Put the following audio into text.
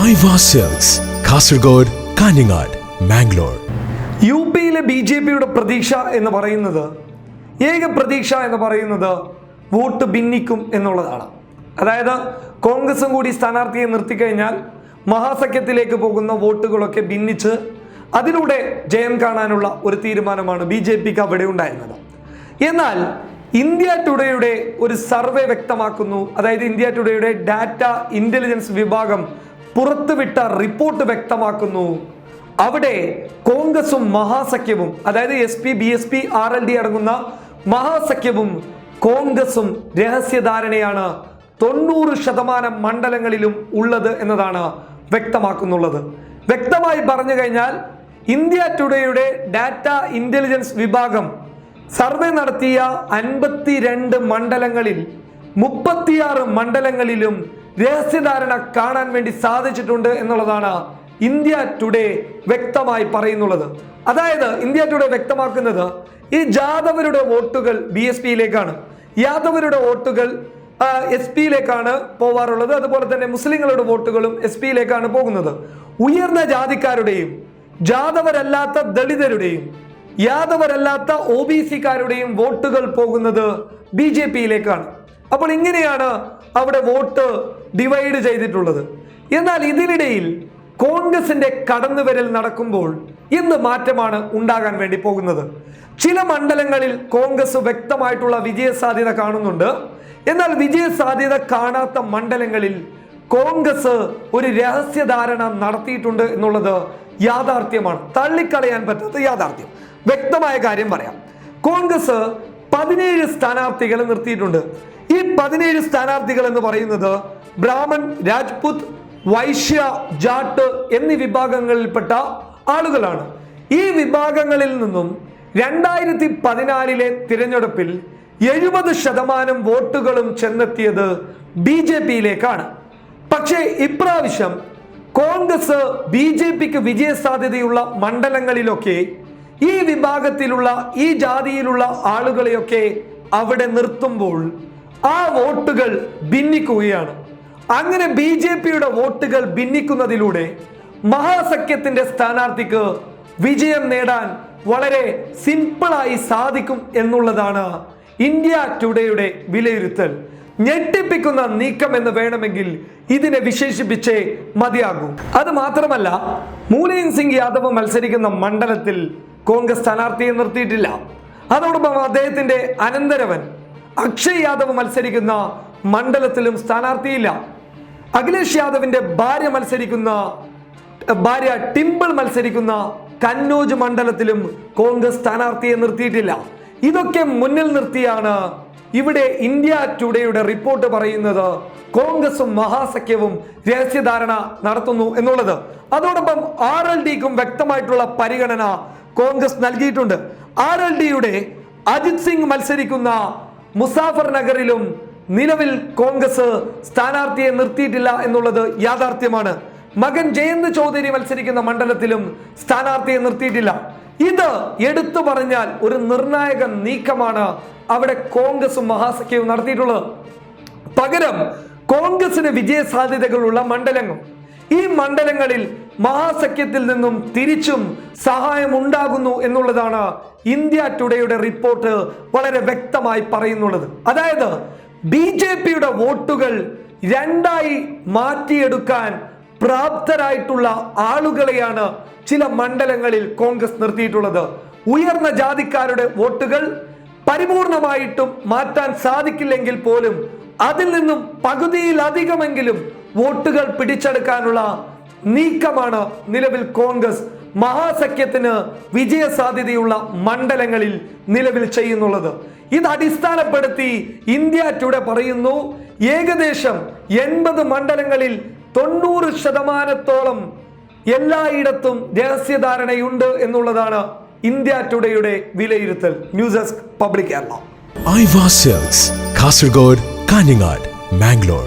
Aiwa sales Kasaragod, Kanhangad, Mangalore. യു പിയിലെ BJPയുടെ പ്രതീക്ഷ എന്ന് പറയുന്നത്, ഏക പ്രതീക്ഷ എന്ന് പറയുന്നത് വോട്ട് ഭിന്നിക്കും എന്നുള്ളതാണ്. അതായത് കോൺഗ്രസും കൂടി സ്ഥാനാർത്ഥിയെ നിർത്തിക്കഴിഞ്ഞാൽ മഹാസഖ്യത്തിലേക്ക് പോകുന്ന വോട്ടുകളൊക്കെ ഭിന്നിച്ച് അതിലൂടെ ജയം കാണാനുള്ള ഒരു തീരുമാനമാണ് BJPക്ക് അവിടെ ഉണ്ടായിരുന്നത്. എന്നാൽ ഇന്ത്യ ടുഡേയുടെ ഒരു സർവേ വ്യക്തമാക്കുന്നു, അതായത് ഇന്ത്യ ടുഡേയുടെ ഡാറ്റ ഇന്റലിജൻസ് വിഭാഗം പുറത്തുവിട്ട റിപ്പോർട്ട് വ്യക്തമാക്കുന്നു, അവിടെ കോൺഗ്രസും മഹാസഖ്യവും, അതായത് SP, BSP, RLD അടങ്ങുന്ന മഹാസഖ്യവും കോൺഗ്രസും രഹസ്യധാരണയാണ് 90% മണ്ഡലങ്ങളിലും ഉള്ളത് എന്നതാണ് വ്യക്തമാക്കുന്നുള്ളത്. വ്യക്തമായി പറഞ്ഞു കഴിഞ്ഞാൽ ഇന്ത്യ ടുഡേയുടെ ഡാറ്റ ഇന്റലിജൻസ് വിഭാഗം സർവേ നടത്തിയ 52 മണ്ഡലങ്ങളിൽ 36 മണ്ഡലങ്ങളിലും രഹസ്യധാരണ കാണാൻ വേണ്ടി സാധിച്ചിട്ടുണ്ട് എന്നുള്ളതാണ് ഇന്ത്യ ടുഡേ വ്യക്തമായി പറയുന്നുള്ളത്. അതായത് ഇന്ത്യ ടുഡേ വ്യക്തമാക്കുന്നത് ഈ ജാദവരുടെ വോട്ടുകൾ BSPയിലേക്കാണ്, യാദവരുടെ വോട്ടുകൾ SP-യിലേക്കാണ് പോവാറുള്ളത്. അതുപോലെ തന്നെ മുസ്ലിങ്ങളുടെ വോട്ടുകളും SP-യിലേക്കാണ് പോകുന്നത്. ഉയർന്ന ജാതിക്കാരുടെയും ജാദവരല്ലാത്ത ദളിതരുടെയും യാദവരല്ലാത്ത OBC-കാരുടെയും വോട്ടുകൾ പോകുന്നത് BJPയിലേക്കാണ്. അപ്പോൾ ഇങ്ങനെയാണ് അവിടെ വോട്ട് ഡിവൈഡ് ചെയ്തിട്ടുള്ളത്. എന്നാൽ ഇതിനിടയിൽ കോൺഗ്രസിന്റെ കടന്നുവരൽ നടക്കുമ്പോൾ എന്ത് മാറ്റമാണ് ഉണ്ടാകാൻ വേണ്ടി പോകുന്നത്? ചില മണ്ഡലങ്ങളിൽ കോൺഗ്രസ് വ്യക്തമായിട്ടുള്ള വിജയസാധ്യത കാണുന്നുണ്ട്. എന്നാൽ വിജയസാധ്യത കാണാത്ത മണ്ഡലങ്ങളിൽ കോൺഗ്രസ് ഒരു രഹസ്യധാരണ നടത്തിയിട്ടുണ്ട് എന്നുള്ളത് യാഥാർത്ഥ്യമാണ്, തള്ളിക്കളയാൻ പറ്റാത്ത യാഥാർത്ഥ്യം. വ്യക്തമായ കാര്യം പറയാം. കോൺഗ്രസ് 17 സ്ഥാനാർത്ഥികളെ നിർത്തിയിട്ടുണ്ട്. ഈ 17 സ്ഥാനാർത്ഥികൾ എന്ന് പറയുന്നത് ബ്രാഹ്മൺ, രാജ്പുത്, വൈശ്യ, ജാട്ട് എന്നീ വിഭാഗങ്ങളിൽപ്പെട്ട ആളുകളാണ്. ഈ വിഭാഗങ്ങളിൽ നിന്നും 2014 തിരഞ്ഞെടുപ്പിൽ 70% വോട്ടുകളും ചെന്നെത്തിയത് BJPയിലേക്കാണ്. പക്ഷേ ഇപ്രാവശ്യം കോൺഗ്രസ് BJPക്ക് വിജയസാധ്യതയുള്ള മണ്ഡലങ്ങളിലൊക്കെ ഈ വിഭാഗത്തിലുള്ള ഈ ജാതിയിലുള്ള ആളുകളെയൊക്കെ അവിടെ നിർത്തുമ്പോൾ ആ വോട്ടുകൾ ഭിന്നിക്കുകയാണ്. അങ്ങനെ BJPയുടെ വോട്ടുകൾ ഭിന്നിക്കുന്നതിലൂടെ മഹാസഖ്യത്തിന്റെ സ്ഥാനാർത്ഥിക്ക് വിജയം നേടാൻ വളരെ സിമ്പിളായി സാധിക്കും എന്നുള്ളതാണ് ഇന്ത്യ ടുഡേയുടെ വിലയിരുത്തൽ. ഞെട്ടിപ്പിക്കുന്ന നീക്കം എന്ന് വേണമെങ്കിൽ ഇതിനെ വിശേഷിപ്പിച്ചേ മതിയാകൂ. അത് മാത്രമല്ല, മുലായം സിംഗ് യാദവ് മത്സരിക്കുന്ന മണ്ഡലത്തിൽ കോൺഗ്രസ് സ്ഥാനാർത്ഥിയെ നിർത്തിയിട്ടില്ല. അതോടൊപ്പം അദ്ദേഹത്തിന്റെ അനന്തരവൻ അക്ഷയ് യാദവ് മത്സരിക്കുന്ന മണ്ഡലത്തിലും സ്ഥാനാർത്ഥിയില്ല. അഖിലേഷ് യാദവിന്റെ ഭാര്യ ടിംപിൾ മത്സരിക്കുന്ന കന്നോജ് മണ്ഡലത്തിലും കോൺഗ്രസ് സ്ഥാനാർത്ഥിയെ നിർത്തിയിട്ടില്ല. ഇതൊക്കെ മുന്നിൽ നിർത്തിയാണ് ഇവിടെ ഇന്ത്യ ടുഡേയുടെ റിപ്പോർട്ട് പറയുന്നത് കോൺഗ്രസും മഹാസഖ്യവും രഹസ്യധാരണ നടത്തുന്നു എന്നുള്ളത്. അതോടൊപ്പം RLDക്കും വ്യക്തമായിട്ടുള്ള പരിഗണന കോൺഗ്രസ് നൽകിയിട്ടുണ്ട്. RLDയുടെ അജിത് സിംഗ് മത്സരിക്കുന്ന മുസാഫർ നഗറിലും നിലവിൽ കോൺഗ്രസ് സ്ഥാനാർത്ഥിയെ നിർത്തിയിട്ടില്ല എന്നുള്ളത് യാഥാർത്ഥ്യമാണ്. മകൻ ജയന്ത് ചൗധരി മത്സരിക്കുന്ന മണ്ഡലത്തിലും സ്ഥാനാർത്ഥിയെ നിർത്തിയിട്ടില്ല. ഇത് എടുത്തു പറഞ്ഞാൽ ഒരു നിർണായക നീക്കമാണ് അവിടെ കോൺഗ്രസും മഹാസഖ്യവും നടത്തിയിട്ടുള്ളത്. പകരം കോൺഗ്രസിന് വിജയസാധ്യതകളുള്ള മണ്ഡലങ്ങൾ, ഈ മണ്ഡലങ്ങളിൽ മഹാസഖ്യത്തിൽ നിന്നും തിരിച്ചും സഹായം ഉണ്ടാകുന്നു എന്നുള്ളതാണ് ഇന്ത്യ ടുഡേയുടെ റിപ്പോർട്ട് വളരെ വ്യക്തമായി പറയുന്നുള്ളത്. അതായത് BJPയുടെ വോട്ടുകൾ രണ്ടായി മാറ്റിയെടുക്കാൻ പ്രാപ്തരായിട്ടുള്ള ആളുകളെയാണ് ചില മണ്ഡലങ്ങളിൽ കോൺഗ്രസ് നിർത്തിയിട്ടുള്ളത്. ഉയർന്ന ജാതിക്കാരുടെ വോട്ടുകൾ പരിപൂർണമായിട്ടും മാറ്റാൻ സാധിക്കില്ലെങ്കിൽ പോലും അതിൽ നിന്നും പകുതിയിലധികമെങ്കിലും വോട്ടുകൾ പിടിച്ചെടുക്കാനുള്ള നീക്കമാണ് നിലവിൽ കോൺഗ്രസ് മഹാസഖ്യത്തിന് വിജയസാധ്യതയുള്ള മണ്ഡലങ്ങളിൽ നിലവിൽ ചെയ്യുന്നുള്ളത്. ഇത് അടിസ്ഥാനപ്പെടുത്തി ഇന്ത്യ ടുഡേ പറയുന്നു ഏകദേശം 80 മണ്ഡലങ്ങളിൽ 90% എല്ലായിടത്തും രഹസ്യധാരണയുണ്ട് എന്നുള്ളതാണ് ഇന്ത്യ ടുഡേയുടെ വിലയിരുത്തൽ. News desk public Kerala. Aiwa sales Kasaragod, Kanhangad, Mangalore.